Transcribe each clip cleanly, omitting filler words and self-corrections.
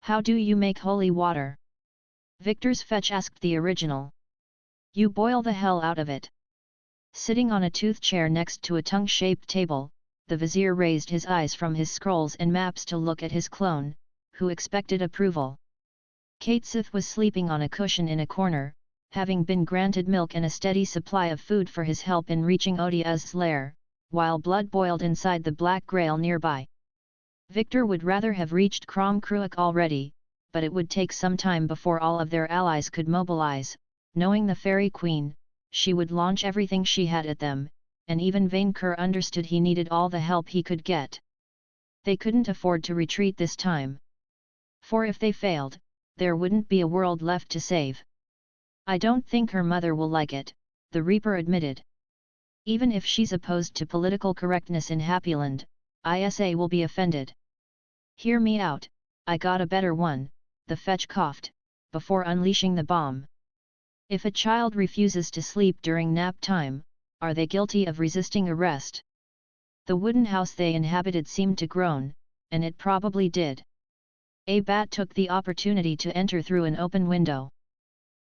How do you make holy water? Victor's fetch asked the original. You boil the hell out of it. Sitting on a tooth chair next to a tongue-shaped table, the vizier raised his eyes from his scrolls and maps to look at his clone, who expected approval. Katesith was sleeping on a cushion in a corner, having been granted milk and a steady supply of food for his help in reaching Odia's lair, while blood boiled inside the black grail nearby. Victor would rather have reached Crom Cruach already, but it would take some time before all of their allies could mobilize. Knowing the Fairy Queen, she would launch everything she had at them, and even Vainqueur understood he needed all the help he could get. They couldn't afford to retreat this time. For if they failed, there wouldn't be a world left to save. I don't think her mother will like it, the Reaper admitted. Even if she's opposed to political correctness in Happyland, ISA will be offended. Hear me out, I got a better one, the fetch coughed, before unleashing the bomb. If a child refuses to sleep during nap time, are they guilty of resisting arrest? The wooden house they inhabited seemed to groan, and it probably did. A bat took the opportunity to enter through an open window.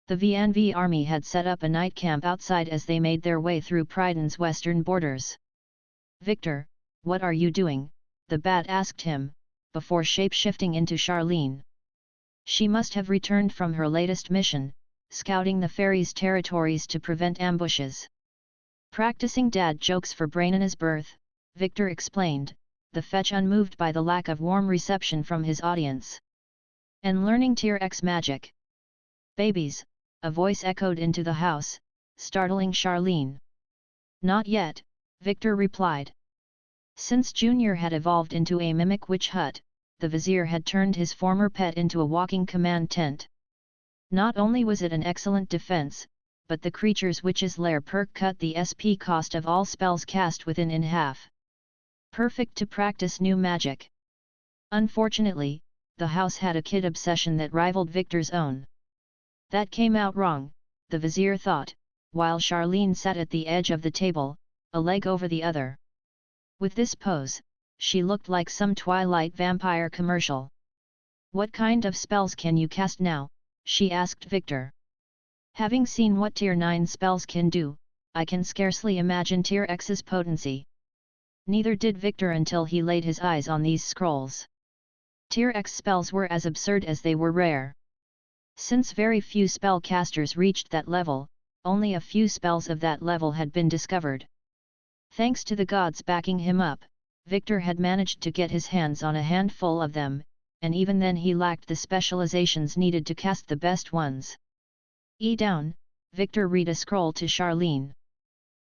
The VNV army had set up a night camp outside as they made their way through Pryden's western borders. Victor, what are you doing? The bat asked him, before shape-shifting into Charlene. She must have returned from her latest mission, scouting the fairies' territories to prevent ambushes. Practicing dad jokes for Brainana's birth, Victor explained, the fetch unmoved by the lack of warm reception from his audience. And learning Tier X magic. Babies, a voice echoed into the house, startling Charlene. Not yet, Victor replied. Since Junior had evolved into a mimic witch hut, the vizier had turned his former pet into a walking command tent. Not only was it an excellent defense, but the creature's witch's lair perk cut the SP cost of all spells cast within in half. Perfect to practice new magic. Unfortunately, the house had a kid obsession that rivaled Victor's own. That came out wrong, the vizier thought, while Charlene sat at the edge of the table, a leg over the other. With this pose, she looked like some Twilight vampire commercial. What kind of spells can you cast now? She asked Victor. Having seen what Tier 9 spells can do, I can scarcely imagine Tier X's potency. Neither did Victor until he laid his eyes on these scrolls. Tier X spells were as absurd as they were rare. Since very few spellcasters reached that level, only a few spells of that level had been discovered. Thanks to the gods backing him up, Victor had managed to get his hands on a handful of them, and even then he lacked the specializations needed to cast the best ones. Down, Victor read a scroll to Charlene.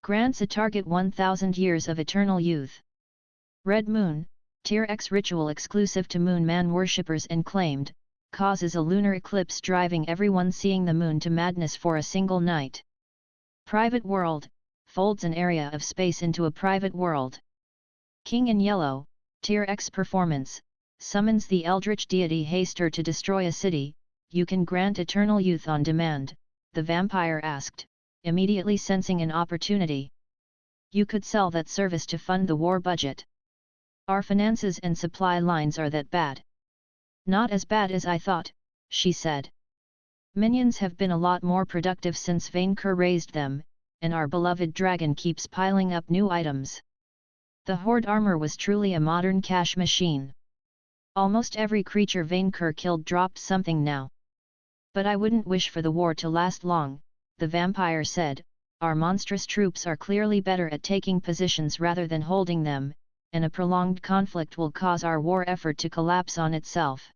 Grants a target 1000 years of eternal youth. Red Moon, Tier X ritual exclusive to Moon Man worshippers and claimed, causes a lunar eclipse driving everyone seeing the moon to madness for a single night. Private world, folds an area of space into a private world. King in Yellow, Tier X performance, summons the eldritch deity Haster to destroy a city. You can grant eternal youth on demand, the vampire asked, immediately sensing an opportunity. You could sell that service to fund the war budget. Our finances and supply lines are that bad. Not as bad as I thought, she said. Minions have been a lot more productive since Vainqueur raised them, and our beloved dragon keeps piling up new items. The hoard armor was truly a modern cash machine. Almost every creature Vainqueur killed dropped something now. But I wouldn't wish for the war to last long, the vampire said. Our monstrous troops are clearly better at taking positions rather than holding them, and a prolonged conflict will cause our war effort to collapse on itself.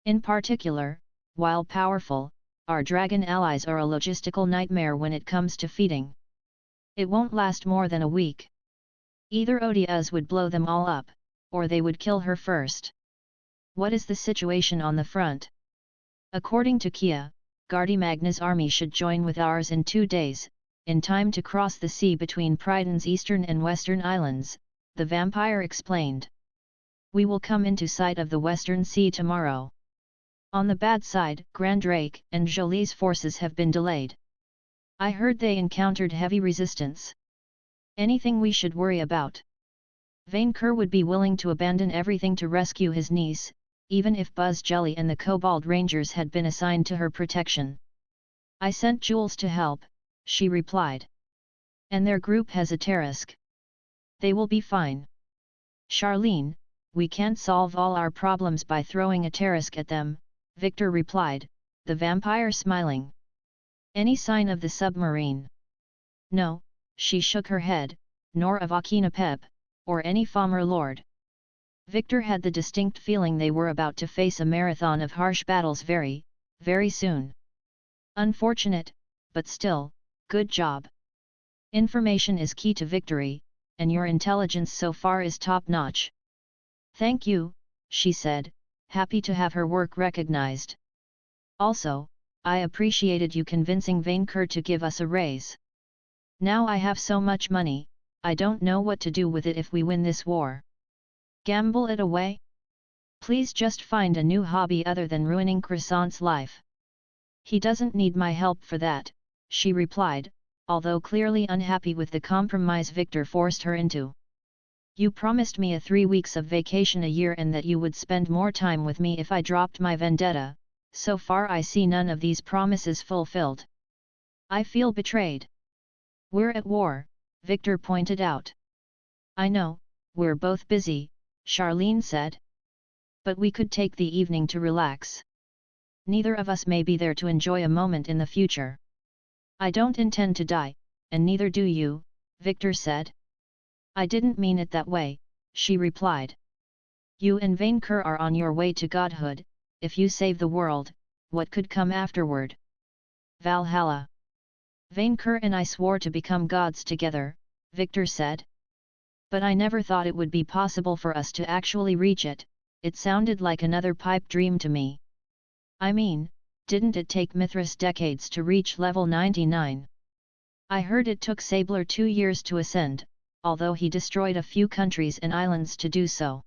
In particular, while powerful, our dragon allies are a logistical nightmare when it comes to feeding. It won't last more than a week. Either Odiaz would blow them all up, or they would kill her first. What is the situation on the front? According to Kia, Gardimagna's army should join with ours in 2 days, in time to cross the sea between Pryden's eastern and western islands, the vampire explained. We will come into sight of the western sea tomorrow. On the bad side, Grandrake and Jolie's forces have been delayed. I heard they encountered heavy resistance. Anything we should worry about? Vainqueur would be willing to abandon everything to rescue his niece, even if Buzz Jelly and the Kobold Rangers had been assigned to her protection. I sent Jules to help, she replied. And their group has a Tarisk. They will be fine. Charlene, we can't solve all our problems by throwing a Tarisk at them, Victor replied, the vampire smiling. Any sign of the submarine? No, she shook her head, nor of Akinapep, or any Farmer Lord. Victor had the distinct feeling they were about to face a marathon of harsh battles very, very soon. Unfortunate, but still, good job. Information is key to victory, and your intelligence so far is top-notch. Thank you, she said, happy to have her work recognized. Also, I appreciated you convincing Vainqueur to give us a raise. Now I have so much money, I don't know what to do with it if we win this war. Gamble it away? Please just find a new hobby other than ruining Croissant's life. He doesn't need my help for that, she replied, although clearly unhappy with the compromise Victor forced her into. You promised me a 3 weeks of vacation a year and that you would spend more time with me if I dropped my vendetta. So far I see none of these promises fulfilled. I feel betrayed. We're at war, Victor pointed out. I know, we're both busy, Charlene said. But we could take the evening to relax. Neither of us may be there to enjoy a moment in the future. I don't intend to die, and neither do you, Victor said. I didn't mean it that way, she replied. You and Vainqueur are on your way to godhood. If you save the world, what could come afterward? Valhalla. Vainqueur and I swore to become gods together, Victor said. But I never thought it would be possible for us to actually reach it. It sounded like another pipe dream to me. I mean, didn't it take Mithras decades to reach level 99? I heard it took Sabler 2 years to ascend, although he destroyed a few countries and islands to do so.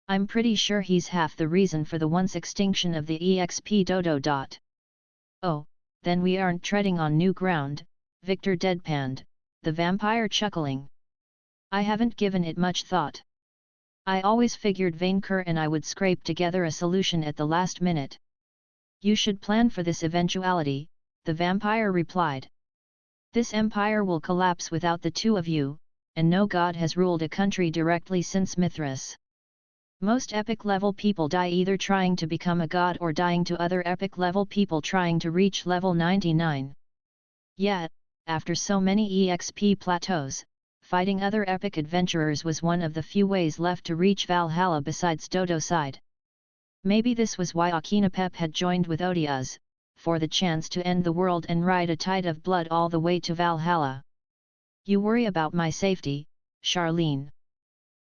I'm pretty sure he's half the reason for the once extinction of the EXP dodo. Oh, then we aren't treading on new ground, Victor deadpanned, the vampire chuckling. I haven't given it much thought. I always figured Vainqueur and I would scrape together a solution at the last minute. You should plan for this eventuality, the vampire replied. This empire will collapse without the two of you, and no god has ruled a country directly since Mithras. Most epic-level people die either trying to become a god or dying to other epic-level people trying to reach level 99. Yet, after so many EXP plateaus, fighting other epic adventurers was one of the few ways left to reach Valhalla besides Dodo side. Maybe this was why Akinapep had joined with Odiaz, for the chance to end the world and ride a tide of blood all the way to Valhalla. You worry about my safety, Charlene.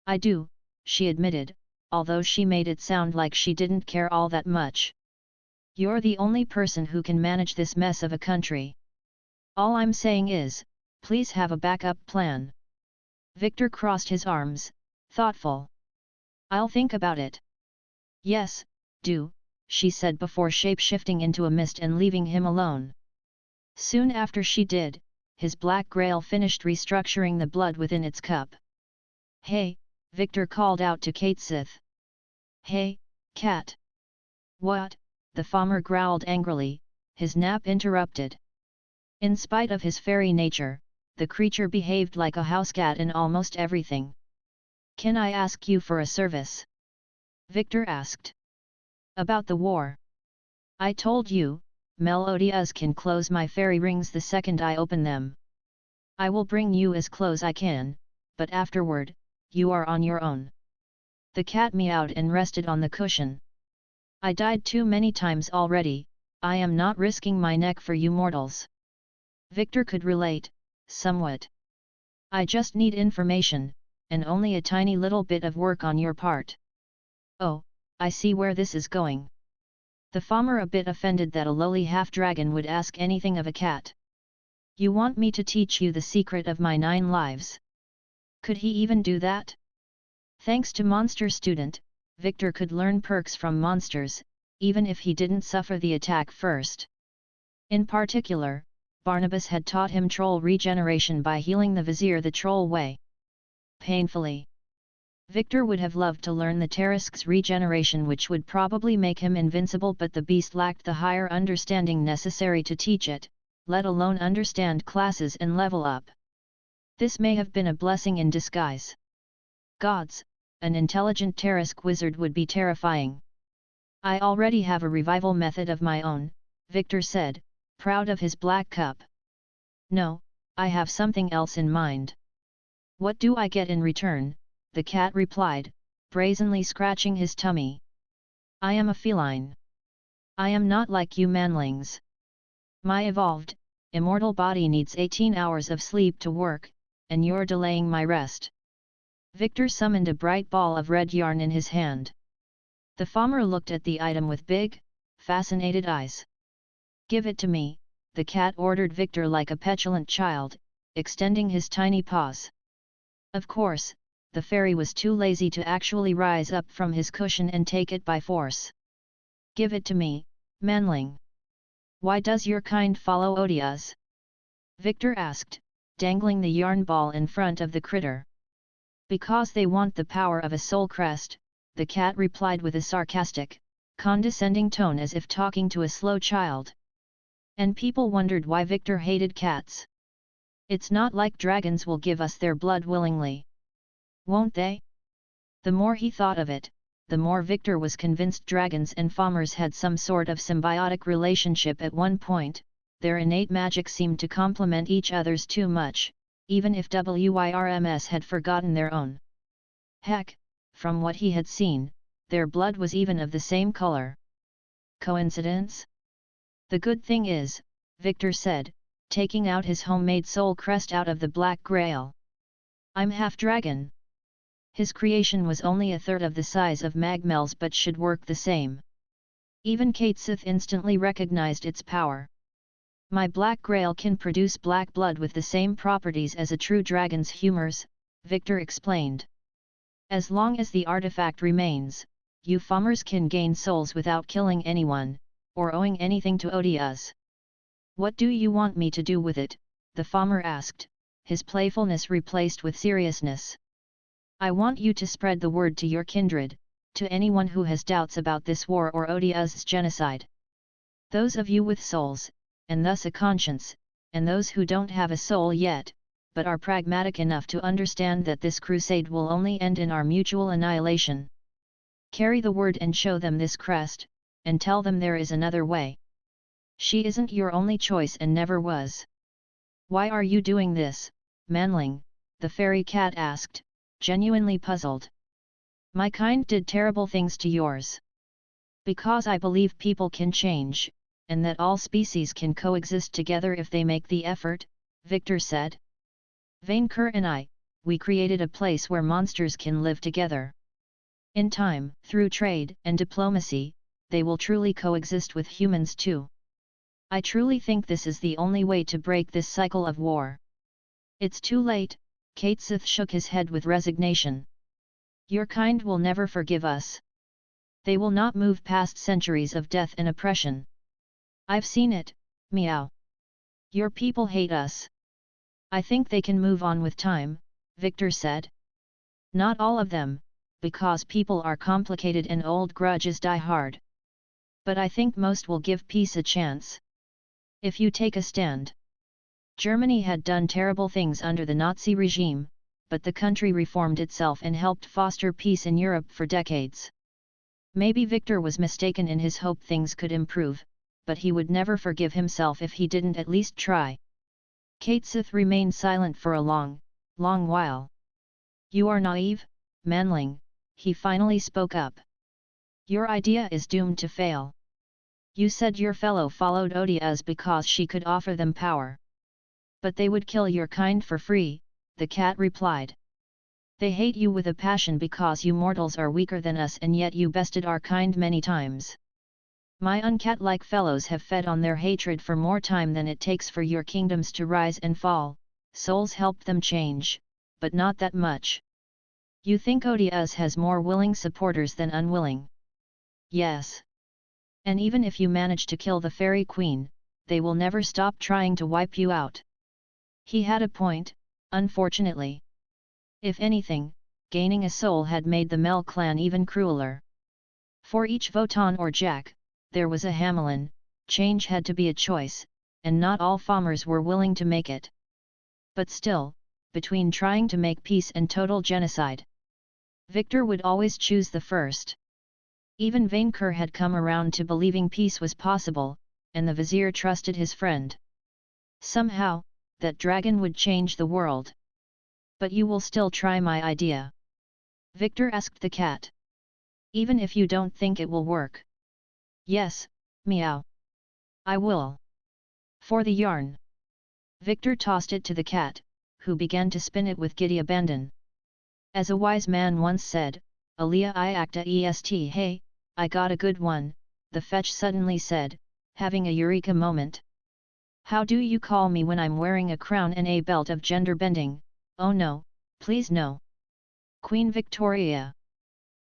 I do, she admitted, although she made it sound like she didn't care all that much. You're the only person who can manage this mess of a country. All I'm saying is, please have a backup plan. Victor crossed his arms, thoughtful. I'll think about it. Yes, do, she said before shape-shifting into a mist and leaving him alone. Soon after she did, his black grail finished restructuring the blood within its cup. Hey, Victor called out to Katesith. Hey, cat! What? The farmer growled angrily, his nap interrupted. In spite of his fairy nature, the creature behaved like a house cat in almost everything. Can I ask you for a service? Victor asked. About the war. I told you, Melodias can close my fairy rings the second I open them. I will bring you as close I can, but afterward, you are on your own. The cat meowed and rested on the cushion. I died too many times already, I am not risking my neck for you mortals. Victor could relate, somewhat. I just need information, and only a tiny little bit of work on your part. Oh, I see where this is going. The farmer a bit offended that a lowly half-dragon would ask anything of a cat. You want me to teach you the secret of my 9 lives? Could he even do that? Thanks to Monster Student, Victor could learn perks from monsters, even if he didn't suffer the attack first. In particular, Barnabas had taught him troll regeneration by healing the vizier the troll way. Painfully. Victor would have loved to learn the Tarask's regeneration, which would probably make him invincible, but the beast lacked the higher understanding necessary to teach it, let alone understand classes and level up. This may have been a blessing in disguise. Gods, an intelligent Tarask wizard would be terrifying. I already have a revival method of my own, Victor said, proud of his black cup. No, I have something else in mind. What do I get in return? The cat replied, brazenly scratching his tummy. I am a feline. I am not like you manlings. My evolved, immortal body needs 18 hours of sleep to work, and you're delaying my rest. Victor summoned a bright ball of red yarn in his hand. The farmer looked at the item with big, fascinated eyes. Give it to me, the cat ordered Victor like a petulant child, extending his tiny paws. Of course, the fairy was too lazy to actually rise up from his cushion and take it by force. Give it to me, manling. Why does your kind follow Odia's? Victor asked, dangling the yarn ball in front of the critter. Because they want the power of a soul crest, the cat replied with a sarcastic, condescending tone as if talking to a slow child. And people wondered why Victor hated cats. It's not like dragons will give us their blood willingly. Won't they? The more he thought of it, the more Victor was convinced dragons and farmers had some sort of symbiotic relationship at one point. Their innate magic seemed to complement each other's too much, even if WYRMS had forgotten their own. Heck, from what he had seen, their blood was even of the same color. Coincidence? The good thing is, Victor said, taking out his homemade soul crest out of the black grail. I'm half dragon. His creation was only a third of the size of Magmel's but should work the same. Even Katesith instantly recognized its power. My black grail can produce black blood with the same properties as a true dragon's humors, Victor explained. As long as the artifact remains, you farmers can gain souls without killing anyone, or owing anything to Odias. What do you want me to do with it? The farmer asked, his playfulness replaced with seriousness. I want you to spread the word to your kindred, to anyone who has doubts about this war or Odia's genocide. Those of you with souls, and thus a conscience, and those who don't have a soul yet, but are pragmatic enough to understand that this crusade will only end in our mutual annihilation. Carry the word and show them this crest, and tell them there is another way. She isn't your only choice and never was. Why are you doing this, manling? The fairy cat asked, genuinely puzzled. My kind did terrible things to yours. Because I believe people can change, and that all species can coexist together if they make the effort, Victor said. Vainqueur and I, we created a place where monsters can live together. In time, through trade and diplomacy, they will truly coexist with humans too. I truly think this is the only way to break this cycle of war. It's too late, Katesith shook his head with resignation. Your kind will never forgive us. They will not move past centuries of death and oppression. I've seen it, meow. Your people hate us. I think they can move on with time, Victor said. Not all of them, because people are complicated and old grudges die hard. But I think most will give peace a chance. If you take a stand. Germany had done terrible things under the Nazi regime, but the country reformed itself and helped foster peace in Europe for decades. Maybe Victor was mistaken in his hope things could improve, but he would never forgive himself if he didn't at least try. Katesith remained silent for a long while. You are naive, manling, he finally spoke up. Your idea is doomed to fail. You said your fellow followed Odias because she could offer them power. But they would kill your kind for free, the cat replied. They hate you with a passion because you mortals are weaker than us and yet you bested our kind many times. My uncat-like fellows have fed on their hatred for more time than it takes for your kingdoms to rise and fall, souls helped them change, but not that much. You think Odias has more willing supporters than unwilling? Yes. And even if you manage to kill the fairy queen, they will never stop trying to wipe you out. He had a point, unfortunately. If anything, gaining a soul had made the Mel clan even crueler. For each Votan or Jack, there was a Hamelin. Change had to be a choice, and not all farmers were willing to make it. But still, between trying to make peace and total genocide, Victor would always choose the first. Even Vainqueur had come around to believing peace was possible, and the vizier trusted his friend. Somehow, that dragon would change the world. But you will still try my idea? Victor asked the cat. Even if you don't think it will work? Yes, meow. I will. For the yarn. Victor tossed it to the cat, who began to spin it with giddy abandon. As a wise man once said, Alia I acta est hey, I got a good one, the fetch suddenly said, having a eureka moment. How do you call me when I'm wearing a crown and a belt of gender bending? Oh no, please no. Queen Victoria.